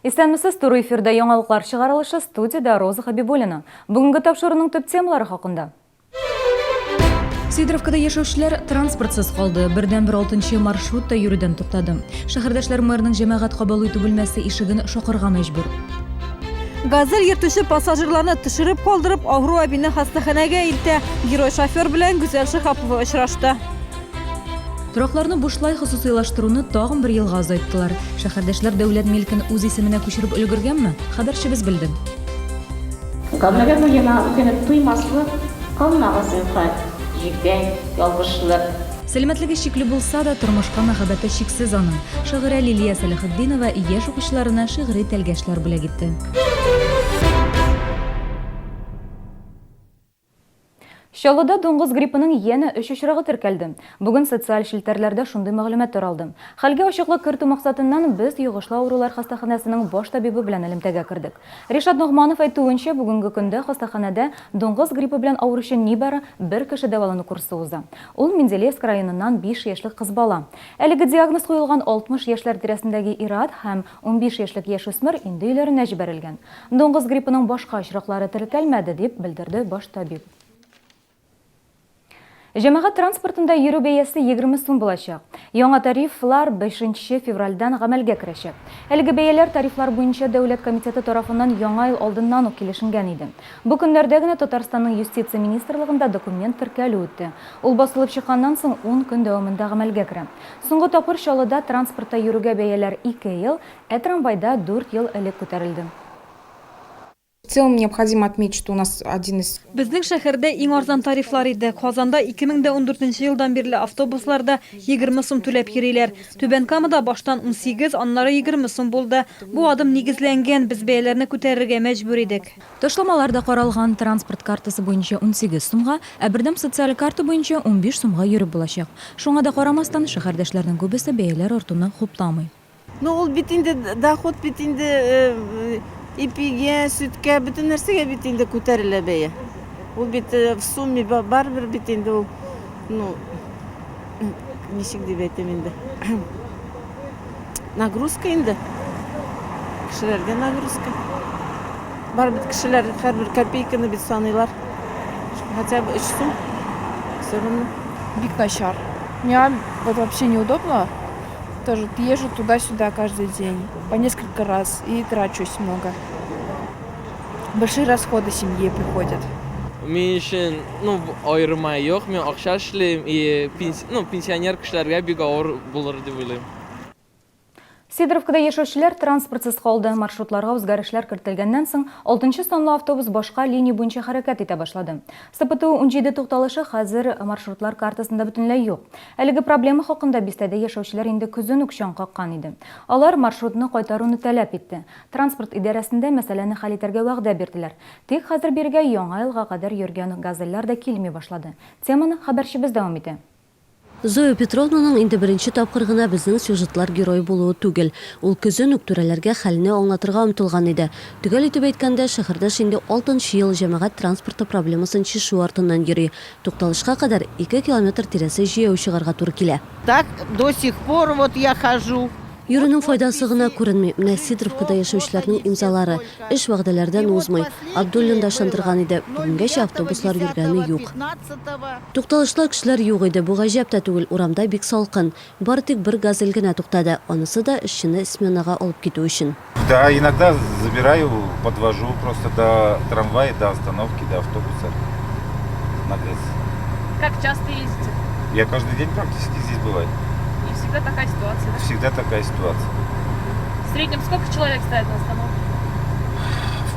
Исәнмесез, туры эфирда яңалыклар чыгарылышы, студияда Роза Хабибуллина. Бүгінгі тапшырының төп темалары хакында. Сидоровкада яшәүчеләр транспортсыз калды. Бердән-бер 6-нчы маршрутта йөрүдән туктады. Шәһәрдәшләр мэрның җәмәгать кабул итү бүлмәсе ишеген шакырга мәҗбүр. Газель йөртүче пассажирларны төшереп калдырып, Авру абины хастаханәгә илтә. Герой шофер белән Гүзәл Шихапова очрашты. Торакларны бушлай хосусыйлаштыруны тагын бер елга азайттылар. Шәһәрдәшләр дәүләт милкен үз исеменә күчереп өлгергәнме? Хәбәрчебез белде. Наверное, я туймаслык, калмагызга җигән ялгышлык. Сәламәтлеге шикле булса да, тормышка мәхәббәте шиксез аның. Шагыйрә Лилия Салахетдинова яшь укучыларына шигъри тәлгәшләр бүләк итте. Чаллыда дуңгыз гриппының яңа 3 очрагы теркәлде. Бүген социаль шелтәрләрдә шундый мәгълүмат таралды. Хәлгә ачыклык кертү максатыннан без Югышлы авырулар хастаханәсенең баш табибы белән элемтәгә кердек. Ришат Ногманов әйтүенчә, бүгенге көндә хастаханәдә дуңгыз гриппы белән авыручы нибары 1 кеше дәвалану курсы уза. Ул Менделеевск районыннан 5 яшьлек кыз бала. Әлеге диагноз куелган 60 яшьләр тирәсендәге ир-ат һәм 15 яшьлек яшүсмер инде өйләренә җибәрелгән. Дуңгыз гриппының башка очраклары теркәлмәде дип белдерде баш табиб. Җәмәгать транспортында йөрү бәясе 20 сум булачак. Яңа тарифлар 5 февральдән гамәлгә керәчәк. Әлеге бәяләр тарифлар буенча дәүләт комитеты тарафыннан яңа ел алдыннан ук килешенгән иде. Бу көннәрдә генә Татарстанның юстиция министрлыгында документ теркәлү үтте. Ул басылып чыкканнан соң 10 көн дәвамында гамәлгә керә. Соңгы тапкыр Чаллыда транспортта йөрүгә бәяләр 2 ел, трамвайда 4 ел элек күтәрелде. В целом необходимо отметить, что у нас один из... Безнең шәһәрдә иң арзан тарифлар иде. Казанда 2014 елдан бирле автобусларда 20 сум түләп йөриләр. Түбән Камада баштан 18, аннары 20 сум булды. Бу адым нигезләнгән, без бәяләрне күтәрергә мәҗбүр идек. Ташламаларда каралган транспорт картасы буенча 18 сумга, ә бердәм социаль карта буенча 15 сумга йөреп булачак. Шуңа да карамастан шәһәрдәшләрнең күбесе бәяләр артуны хупламый. Ну, ул бит инде доход бит инде ипиге, süткә, bütün нәрсәгә бит инде күтәрелә бәя. Ул бит в сумме барбер бит инде ул, ну, ничек дип әйтәм инде. Нагрузка инде. Кешеләргә нагрузка. Бар бит кешеләр һәрбер копейканы бит саныйлар. Хотя бы 3 сум. Всё равно. Бик начар. Мне вот вообще неудобно. Тоже езжу туда-сюда каждый день, по несколько раз, и трачусь много. Большие расходы семье приходят. Мен үшін, айырма жоқ, мен ақша эшлейм, пенсионер кешеләргә бик авыр булыр дип уйлыйм. Сидоровкада яшәүчеләр транспортсыз калды. Маршрутларга үзгәрешләр кертелгәннән соң 6-нчы санлы автобус башка линия буенча хәрәкәт итә башлады. СПТУ 17 тукталышы хәзер маршрутлар картасында бөтенләй юк. Әлеге проблема хакында бистәдә яшәүчеләр инде көзен үк чаң каккан иде. Алар маршрутны кайтаруны таләп итте. Транспорт идарәсендә мәсьәләне хәл итәргә вәгъдә бирделәр. Тик хәзер биргә яңа елга кадәр йөргән газельләр дә килми башлады. Теманы хәбәрчебез дәвам итә. Зоя Петровнаның инде беренче тапкыр гына безнең сюжетлар герой булуы түгел. Ул көзен үк түрәләргә хәлне аңлатырга омтылган иде. Төгәл итеп әйткәндә, шәһәрдәш инде 6-нчы ел җәмәгать транспорты проблемасын чишү артыннан йөри. Тукталышка кадәр 2 километр тирәсе җыяу чыгарга туры килә. Так до сих пор вот я хожу. Йөрүнең файдасы гына күренми. Менә Сидоровкада яшәүчеләрнең имзалары эш вәгъдәләрдән узмый. Абдуллин да шандырган иде. Бүгенгәчә автобуслар йөргәне юк. Тукталышлар кешеләр юк иде. Бу гаҗәп тә түгел. Урамда бик салкын. Бары тик бер газель генә туктады. Анысы да эшчене сменага алып китү өчен. Да, иногда забираю, подвожу просто до трамвая, до остановки, до автобуса. Как часто ездите? Я каждый день практически здесь бываю. И всегда такая ситуация, да? Всегда такая ситуация. В среднем сколько человек стоят на остановке?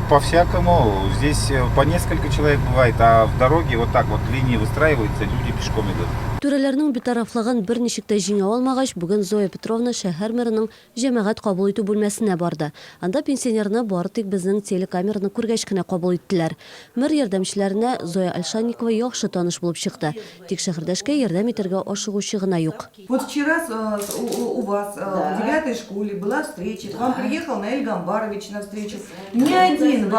По-всякому. Здесь по несколько человек бывает, а в дороге вот так вот линии выстраиваются, люди пешком идут. Түрәләрнең битарафлаган бер ничек тә җиңә алмагач, бүген Зоя Петровна шәһәр мэрының җәмәгать кабул итү бүлмәсенә барды. Анда пенсионерны бары тик безнең телекамераны күргәч кенә кабул иттеләр. Мэр ярдәмчеләренә Зоя Альшанникова яхшы таныш булып чыкты. Тик шәһәрдәшкә ярдәм итәргә ашыгучы гына юк. Вот вчера у вас в 9-й школе была встреча. К вам приехал Наиль Гамбарович на встречу. Ни один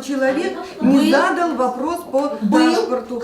человек не задал вопрос по транспорту.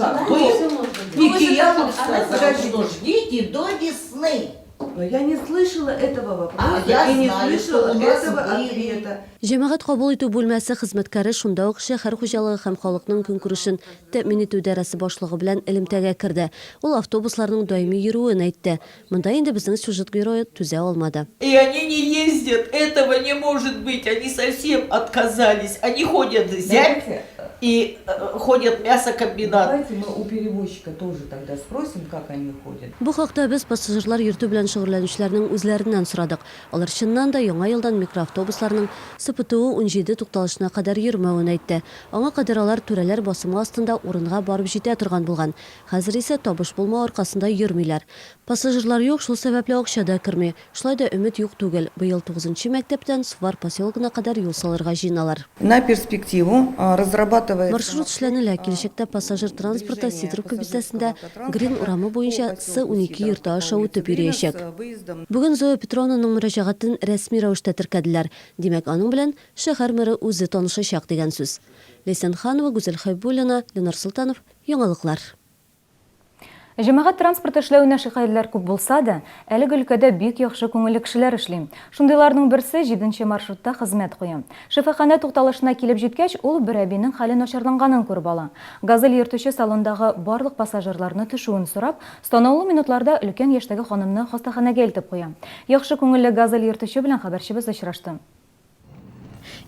Что ждите до весны. Но я не слышала этого вопроса я и не знаю, слышала что у нас этого были. ответа. Җәмәгать кабул итү бүлмәсе хезмәткәре шунда ук шәһәр хуҗалыгы һәм халыкның көнкүрешен тәэмин итү идарәсе башлыгы белән элемтәгә керде. Ул автобусларның даими йөрүен әйтте. Монда инде безнең сюжет герое түзә алмады. И они не ездят, этого не может быть, они совсем отказались. Они ходят зябь и ходят мясокомбинат. Давайте мы у перевозчика тоже тогда спросим, как они ходят. Бу хакта без пассажирлар йөртү белән шөгыльләнүчеләрнең үзләреннән сорадык. Алар чыннан да яңа елдан микроавтобусларның СПТУ 17 тукталышына кадәр йөрмәвен әйтте. Аңа кадәр алар түрәләр басымы астында урынга барып җитә торган булган. Хәзер исә табыш булма аркасында йөрмиләр. Пассажирлар юк, шул сәбәпле акча да керми. Шулай да өмет юк түгел. Быел 9-нчы мәктәптән Сувар поселогына кадәр юл салырга җыйналар. На перспективу разрабатывается... Маршрут эшләнелә. Киләчәктә пассажир транспорты Сидоровка бистәсендә Грин урамы буенча С12 йорты аша үтеп йөриячәк. Бүген Зоя Петровнаның мөрәҗәгатен рәсми рәвештә теркәделәр. Димәк, аның белән шәһәр мэры үзе танышачак дигән сүз. Лейсан Ханова, Гүзәл Хәйбуллина, Ленар Султанов, Яңалыклар. Җәмәгать транспорт эшләүенә шикаятьләр күп булса да, әлеге өлкәдә бик яхшы күңелле кешеләр эшли. Шундыйларның берсе 7-нче маршрутта хезмәт куя. Шифаханә тукталышына килеп җиткәч, ул бер әбинең хәле начарланганын күреп ала. Газель йөртүче салондагы барлык пассажирларны төшүен сорап, станаулы минутларда өлкән яшьтәге ханымны хастаханәгә илтеп куя. Яхшы күңелле газель йөртүче белән хәбәрчебез очрашты.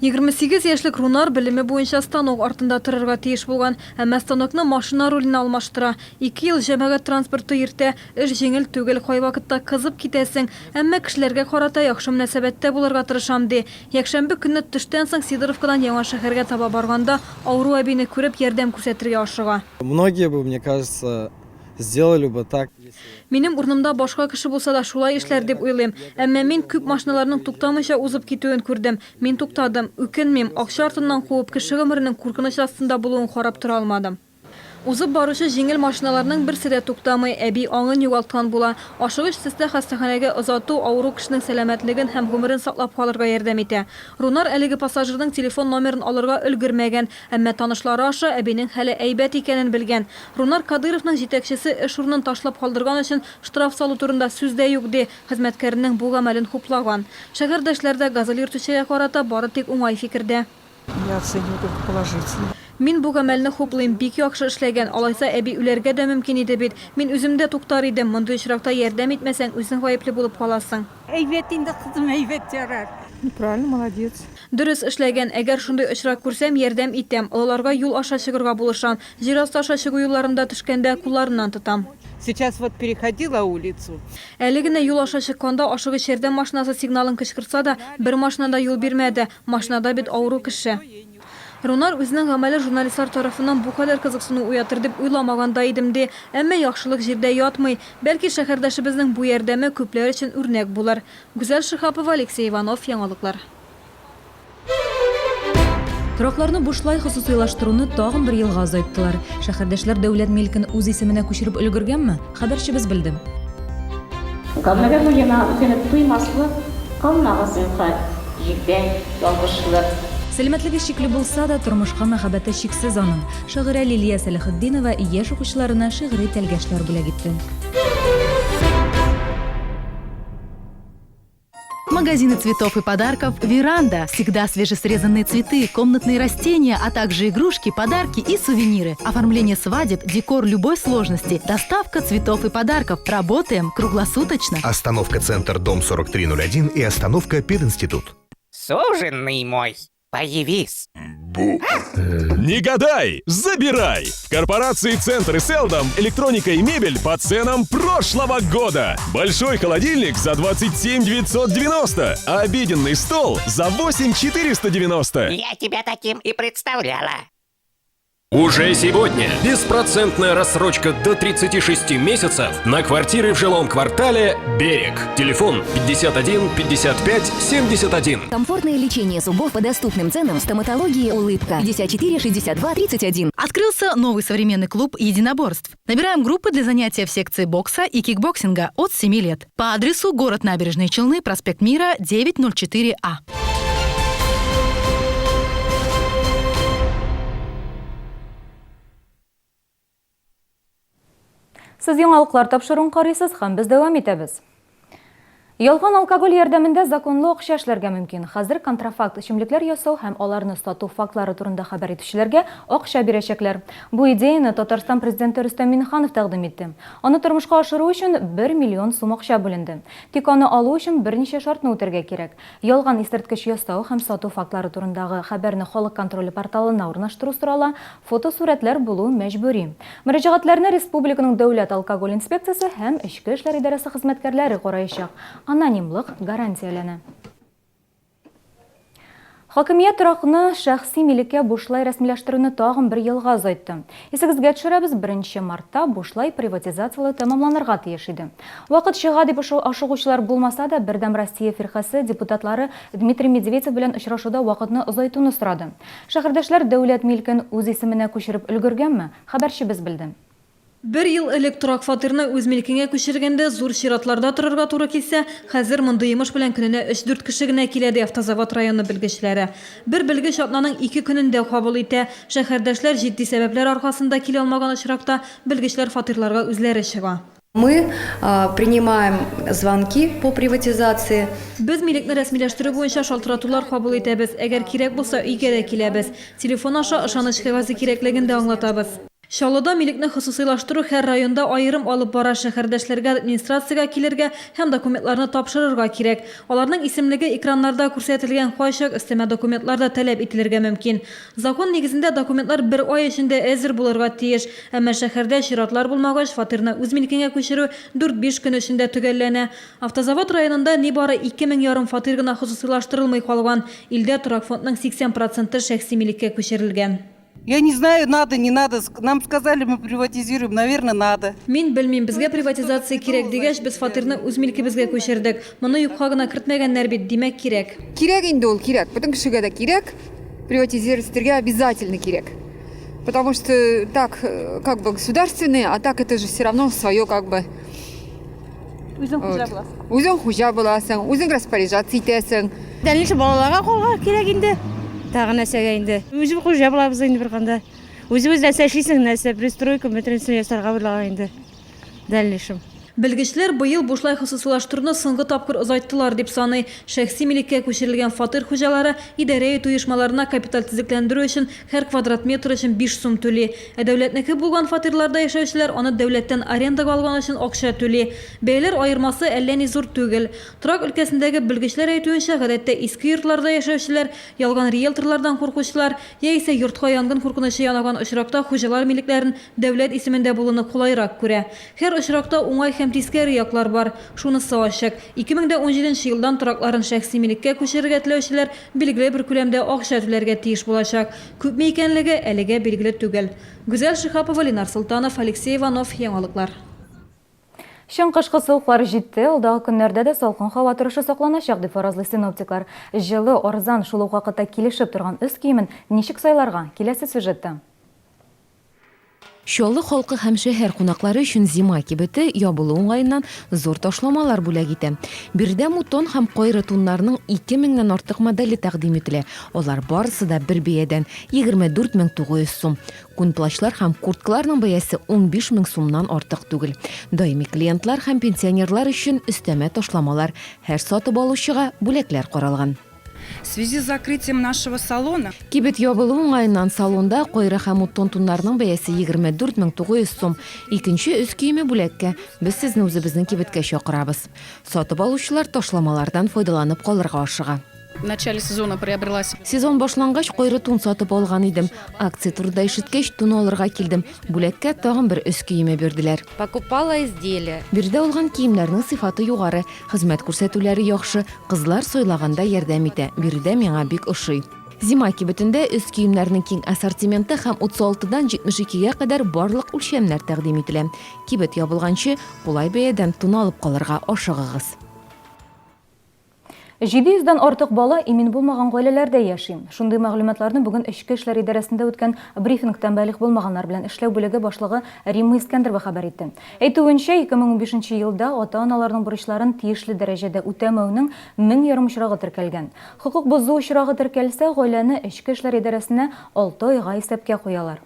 28 яшьлек Рунар белеме буенча станок артында торырга тиеш булган, әмма станокны машина руленә алмаштыра. 2 ел җәмәгать транспорты йөртә, эш җиңел түгел, кайвакытта кызып китәсең, әмма кешеләргә карата яхшы мөнәсәбәттә булырга тырышам ди. Якшәмбе көнне төштән соң Сидоровкадан яңа шәһәргә таба барганда, авыру әбине күреп ярдәм күрсәтергә ашыга. Многие бы, мне кажется, сделали бы так. Минем урнымда башка кеше булса да шулай эшләр дип уйлыйм. Әмма мин күп машиналарның туктамыйча узып китүен күрдем. Мин туктадым, үкенмим, акча артыннан куып кеше гомеренең куркыныч астында булуын карап тора алмадым. Узып баручы җиңел машиналарның берсе дә туктамый, әби аңын югалткан була. Ашыгыч төстә хастаханәгә озату авыру кешенең сәламәтлеген һәм гомерен саклап калырга ярдәм итә. Рунар әлеге пассажирның телефон номерын алырга өлгермәгән, әмма танышлары аша әбинең хәле әйбәт икәнен белгән. Рунар Кадыровның җитәкчесе эш урынын ташлап калдырган өчен штраф салу турында сүз дә юк ди, хезмәткәренең бу гамәлен хуплаган. Шәһәрдәшләр дә газель йөртүчегә карата бары тик уңай фикердә. Я оценю как положительно. Мин бу гамәлне хуплыйм, бик яхшы эшләгән. Алайса әби үләргә дә мөмкин иде бит. Мин үземдә туктар идем. Мондый очракта ярдәм итмәсәң, үзең гаепле булып каласың. Әйбәт инде кызым, әйбәт ярар. Правильно, молодец. Дөрес эшләгән. Әгәр шундый очрак күрсәм, ярдәм итәм. Аларга юл аша чыгырга булышам. Җир асты аша чыгу юлларында төшкәндә кулларыннан тотам. Сейчас вот переходила улицу. Әле генә юл аша чыкканда ашыгыч ярдәм машинасы сигналын кычкырса да, бер машинада юл бирмәде. Машинада бит авыру кеше. Рунар үзенең гамәле журналистлар тарафыннан бу кадәр кызыксыну уятыр дип уйламаганда идем ди. Әмма яхшылык җирдә ятмый. Бәлки шәһәрдәшебезнең бу ярдәме күпләр өчен үрнәк булыр. Гүзәл Шихапова, Алексей Иванов, Яңалыклар. Торакларны бушлай хосусыйлаштыруны тагын бер елга азайттылар. Шәһәрдәшләр дәүләт милкен үз исеменә күчереп өлгергәнме? Хәбәрчебез белде. Калмага буена үкенеп туймаслык, калмагызын хат, җигдән, ялгышлык. Сәламәтлеге шикле булса да, тормышка мәхәббәте шиксез аның. Шагыйрә Лилия Сәләхетдинова яшь укучыларына шигъри тәлгәшләр бүләк итте. Магазины цветов и подарков «Веранда». Всегда свежесрезанные цветы, комнатные растения, а также игрушки, подарки и сувениры. Оформление свадеб, декор любой сложности. Доставка цветов и подарков. Работаем круглосуточно. Остановка «Центр», дом 4301 и остановка «Пединститут». Суженый мой, появись. Не гадай, забирай! В корпорации «Центр» и «Селдом» электроника и мебель по ценам прошлого года. Большой холодильник за 27 990, а обеденный стол за 8 490. Я тебя таким и представляла. Уже сегодня беспроцентная рассрочка до 36 месяцев на квартиры в жилом квартале «Берег». Телефон 51 55 71. Комфортное лечение зубов по доступным ценам. Стоматологии «Улыбка». 54 62 31. Открылся новый современный клуб единоборств. Набираем группы для занятия в секции бокса и кикбоксинга от 7 лет. По адресу город Набережные Челны, проспект Мира, 904А. Сез яңалыклар тапшыруын карыйсыз һәм без дәвам итәбез. Ялган алкоголь ярдәмендә законлы акча эшләргә мөмкин. Хәзер контрафакт эчемлекләр ясау һәм аларны сату фактлары турында хәбәр итүчеләргә акча бирәчәкләр. Бу идеяны Татарстан президенты Рөстәм Миңнеханов тәкъдим итте. Аны тормышка ашыру өчен 1 миллион сум акча бүленде. Тик аны алу өчен берничә шартны үтәргә кирәк. Ялган исерткеч ясау һәм сату фактлары турындагы хәбәрне халык контроле порталына урнаштыру сорала, фотосурәтләр булу мәҗбүри. Мөрәҗәгатьләрне республиканың дәүләт алкоголь инспекциясе һәм эчке эшләр идарәсе хезмәткәрләре караячак. Анонимлык гарантияләнә. Хакимият торакны шәхси милеккә бушлай рәсмиләштерүне тагын бер елга озайтты. Исегезгә төшерәбез, 1 мартта бушлай приватизациялы тәмамланырга тиеш иде. Вакыт чыга дип ашыгучылар булмаса да, Бердәм Россия фиркасы депутатлары Дмитрий Медведев белән очрашуда вакытны озайтуны сорады. Шәһәрдәшләр дәүләт милкен үз исеменә күчереп өлгергәнме? Хәбәрчебез білді. 1 ел элек торак фатирны үз милкеңә күчергәндә зур чиратларда торырга туры килсә, хәзер монда йомыш белән көненә 3-4 кеше генә килә ди Автозавод районы белгечләре. Бер белгеч атнаның 2 көнендә кабул итә. Шәһәрдәшләр җитди сәбәпләр аркасында килә алмаган очракта белгечләр фатирларга үзләре чыга. Мы принимаем звонки по приватизации. Без милекне рәсмиләштерү буенча шалтыратулар кабул итәбез. Әгәр кирәк булса, өйгә дә киләбез. Телефон аша ышаныч кәгазе кирәклеген дә аңлатабыз. Шалыда милекне хосусыйлаштыру һәр районда аерым алып бара, шәһәрдәшләргә администрациягә килергә һәм документларны тапшырырга кирәк. Аларның исемлеге экраннарда күрсәтелгән кайчак өстәмә документларда таләп ителергә мөмкин. Закон нигезендә документлар 1 ай эчендә әзер булырга тиеш, әмма шәһәрдә чиратлар булмагач, фатирны үз милкеңә күчерү 4-5 көн эчендә төгәлләнә. Автозавод районында нибары 2000 фатир гына хосусыйлаштырылмый калган. Илдә торак фондның 80% шәхси милеккә күчерелгән. Я не знаю, надо, не надо. Нам сказали, мы приватизируем. Наверное, надо. Мин белмим, безгә приватизация кирәк дигәч, без фатирны үз милкебезгә күчердек. Моны юкка гына кертмәгәннәр бит, димәк кирәк. Кирәк инде ул, кирәк. Бүтән кешегә дә кирәк. Приватизировать обязательно кирәк. Потому что так, как бы государственные, а так это же все равно свое, как бы. Үзең хуҗа буласың. Үзең хуҗа буласың, үзең распоряжаться итәсең. Дәлеше балаларга калга кирәк инде. Тагы нәрсәгә инде. Үзебез хуҗа булабыз инде бер канда. Үзебез нәрсә эшлисең, нәрсә пристройка, метренсен ясарга була инде. Дәлешем. Белгечләр быел бушлай хосусыйлаштыруны соңгы тапкыр озайттылар дип саный. Шәхси милеккә күчерелгән фатир хуҗалары идарә итү оешмаларына капиталь төзекләндерү өчен һәр квадрат метр өчен 5 сум түли. Дәүләтнеке булган фатирларда яшәүчеләр аны дәүләттән арендага алган өчен акча түли. Бәяләр аермасы әллә ни зур түгел. Торак өлкәсендәге белгечләр әйтүенчә, гадәттә иске йортларда яшәүчеләр, ялган риэлторлардан куркучылар, яисә йортка янгын куркынычы янаган очракта хуҗалар милекләрен дәүләт исемендә булуны кулайрак күрә. Һәр очракта уңай һәм тискәре яклар бар. Шунысы ачык. 2017 елдан торакларын шәхси милеккә күчерергә теләүчеләр билгеле бер күләмдә акча түләргә тиеш булачак. Күпме икәнлеге әлегә билгеле түгел. Гүзәл Шихапова, Ленар Султанов, Алексей Иванов, Яңалыклар. Шын кышкы суыклар җитте, алдағы көннәрдә дә салкын һава торышы сакланачак дип фаразлый синоптиклар. Җылы, арзан, шул ук вакытта килешеп торган өс киемен ничек сайларга? Киләсе сюжетта. Шолы халкы һәм шәһәр кунаклары өчен зима кибете ябылу уңаеннан зур ташламалар бүләк итә. Бирдә мутон һәм кайры туннарның 2000-нән артык модели тәкъдим ителә. Алар барысы да бер биядән 24900 сум. Күн плащлар һәм курткаларның бәясе 15000 сумнан артык түгел. Даими клиентлар һәм пенсионерлар өчен өстәмә ташламалар, һәр сатып алучыга бүләкләр каралган. В связи с закрытием нашего салона. Кибет ябылу уңаеннан салонда кайры һәм мутон туннарның бәясе 24900 сум. Икенче өс киеме бүләккә без сезне үзебезнең кибеткә чакырабыз. Сатып алучылар ташламалардан файдаланып калырга ашыга. В начале сезона приобрелась. Сезон башлангач кайры тун сатып алган идем. Акция турында ишеткәч тун алырга килдем. Бүләккә тагын бер өс киеме бирделәр. Покупала изделия. Бирдә алган киемнәрнең сыйфаты югары, хезмәт күрсәтүләре яхшы, кызлар сойлаганда ярдәм итә. Бирдә миңа бик ошый. Зима кибетендә өс киемнәрнең киң ассортименты һәм 36-дан 72-гә кадәр барлык үлчәмнәр тәкъдим ителә. Кибет ябылганчы кулай бәядән тун алып калырга ашыгыгыз. 700-дан артык бала имин булмаган гаиләләрдә яши. Шундый мәгълүматларны бүген Эчке эшләр идарәсендә үткән брифингтан бәлиғ булмаганнар белән эшләү бүлеге башлыгы Римма Искәндәрова хәбәр итте. Әйтүенчә, 2015 елда ата-аналарның бурычларын тиешле дәрәҗәдә үтәмәүнең 1000 ярым очрагы теркәлгән. Хокук бозу очрагы теркәлсә, гаиләне Эчке эшләр идарәсенә 6 айга исәпкә куялар.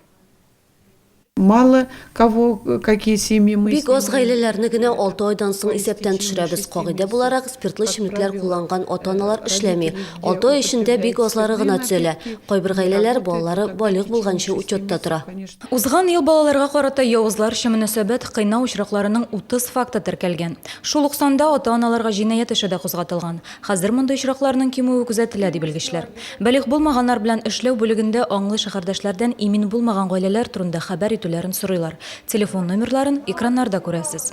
Мало кого, какие семьи мы... Бик аз гаиләләрне генә 6 айдан соң исәптән төшерәбез. Кагыйдә буларак спиртлы эчемлекләр кулланган ата-аналар эшләми. 6 ай эчендә бик азлары гына төзелә. Кайбер гаиләләр балалары балык булганчы учетта тора. Узган ел балаларга карата явызлар өчен мөнәсәбәт кыйнау очракларының 30 факты теркәлгән. Шул ук санда ата-аналарга җинаять эше дә кузгатылган. Хәзер мондай очракларның кимүе күзәтелә дип белгечләр. Балык булмаганнар белән эшләү бүлегендә аңлы шәһәрдәшләрдән имин булмаган гаиләләр турында хәбәр итүләрен сорыйлар. Телефон номерларын экраннарда күрәсез.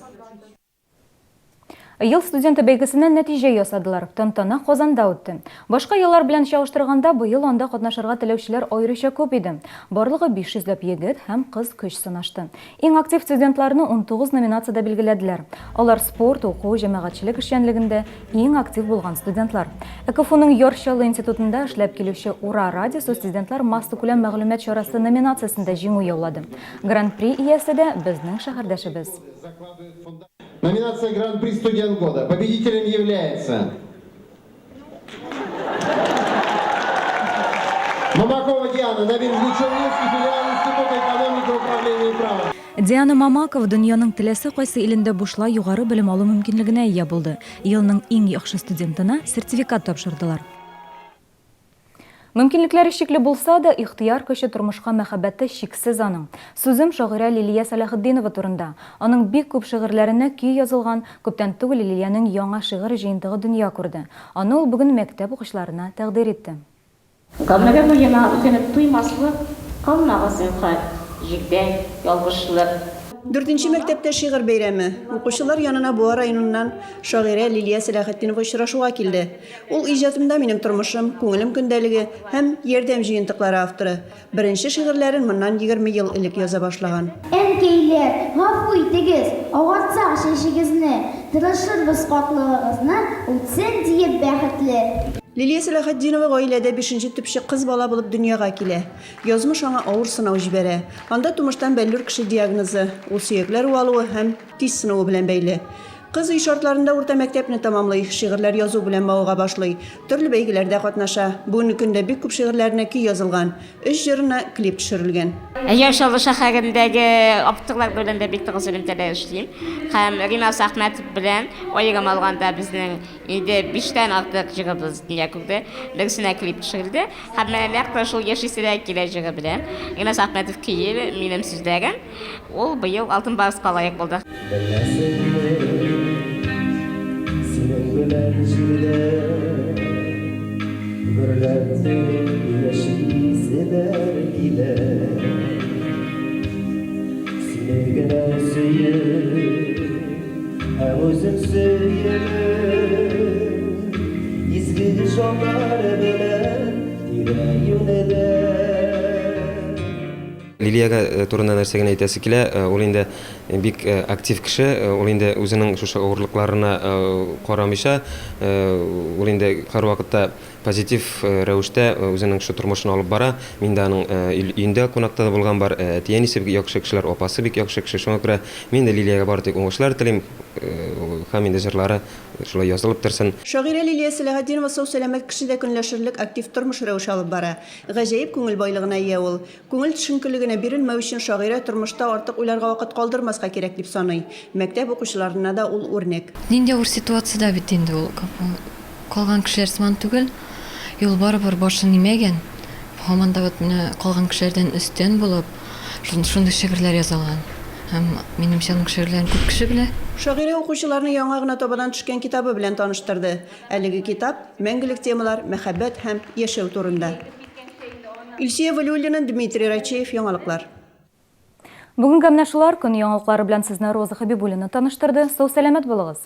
Ел студенты бәйгесеннән нәтиҗә ясадылар. Тантана Казанда үтте. Башка еллар белән чагыштырганда быел анда катнашырга теләүчеләр аеруча күп иде. Барлыгы 500 ләп егет һәм кыз көч сынашты. Иң актив студентларны 19 номинациядә билгеләделәр. Алар спорт, уку, җәмәгатьчелек эшчәнлегендә иң актив булган студентлар. ЭКФУның Йоркшаллы институтында эшләп килүче Ура радиосы студентлар масса күләм мәгълүмат чарасы номинациясендә җиңү яулады. Гран-при иясе дә безнең шәһәрдәшебез. Номинация Гран-при студент года. Победителем является Мамакова Диана, Новинский филиал Института экономики, управления и права. Диана Мамаков дөньяның теләсе кайсы илендә бушлай югары белем алу мөмкинлегенә ия булды. Елның иң яхшы студентына сертификат тапшырдылар. Мөмкинлекләре шикле булса да, ихтыяр көче тормышка мәхәббәте шиксез аның. Сүзем шагыйрә Лилия Салахетдинова турында. Аның бик күп шигырьләренә көй язылган, күптән түгел Лилияның яңа шигырь җыентыгы дөнья күрде. Аны ул бүген мәктәп укучыларына тәкъдим итте. Калмаган уена үтенеп туймаслык, калмаган җигдә ялгышлык. 4-нче мәктәптә шигырь бәйрәме. Укучылар янына Буа районыннан шагыйрә Лилия Салахетдинова очрашуга килде. Ул иҗатымда минем тормышым, күңелем көндәлеге һәм ярдәм җыентыклары авторы. Беренче шигырьләрен моннан 20 ел элек яза башлаган. Әнкәйләр, гафу итегез, авыртсак шешегезне, тырышырбыз катлыгыгызны, үтсен диеп бәхетле. Лилия Салахетдинова гаиләдә 5-нче төпчек кыз бала булып дөньяга килә. Язмыш аңа авыр сынау җибәрә. Анда тумыштан бәллүр кеше диагнозы, ул сөякләр уалуы һәм тиз сынуы белән бәйле. Кыз үй шартларында урта мәктәпне тамамлый, шигырьләр язу белән мавыга башлый, төрле бәйгеләрдә катнаша. Бүгенге көндә бик күп шигырьләренә көй язылган, 3 җырына клип төшерелгән. Йоркшаллы шәһәрендәге аптыклар бөлендә бик тыгыз элемтәдә эшлим. Һәм Ринас Әхмәтов белән аерым алганда безнең инде 5тән артык җырыбыз дөнья күрде. Берсенә клип төшерелде. Һәм менә шул яшисенә килә җыры белән. Ринас Әхмәтов көе минем сүзләрем. Ул быел алтын барыска лаек булды. Лилияга турында нәрсә генә әйтәсе килә, ул инде бик актив кеше, ул инде үзенең шушы авырлыкларына карамыйча, ул инде һәрвакытта позитив рәвештә үзенең шу тормышын алып бара. Мин дә аның өендә кунакта булган бар, әтиәнисе бик яхшы кешеләр, апасы бик яхшы кеше. Шуңа күрә мин дә Лилияга бары тик уңышлар телим, һәм инде җырлары шулай язылып торсын. Шагыйрә Лилия Салахетдинова сау сәламәт кешедә көнләшерлек актив тормыш рәвеше алып бара. Гаҗәеп күңел байлыгына ия ул. Күңел төшенкелегенә бирелмәү өчен шагыйрә тормышта артык уйларга вакыт калдырмаска кирәк дип саный. Мәктәп укучыларына да ул үрнәк. Нинди авыр ситуациядә бит инде ул калган кешеләр сыман түгел. Юл барыбер башын имәгән. Һаман да калган кешеләрдән өстен булып, шундый шигырьләр язылган. Һәм минемчә аның шигырьләрен күп кеше белә. Шагыйрә укучыларны яңа гына табадан төшкән китабы белән таныштырды. Әлеге китап мәңгелек темалар, мәхәббәт һәм яшәү турында. Илсия Валиуллина, Дмитрий Рачеев, яңалыклар. Бүгенге менә шулар көн яңалыклары белән сезне Роза Хәбибуллина таныштырды. Сау сәламәт булыгыз.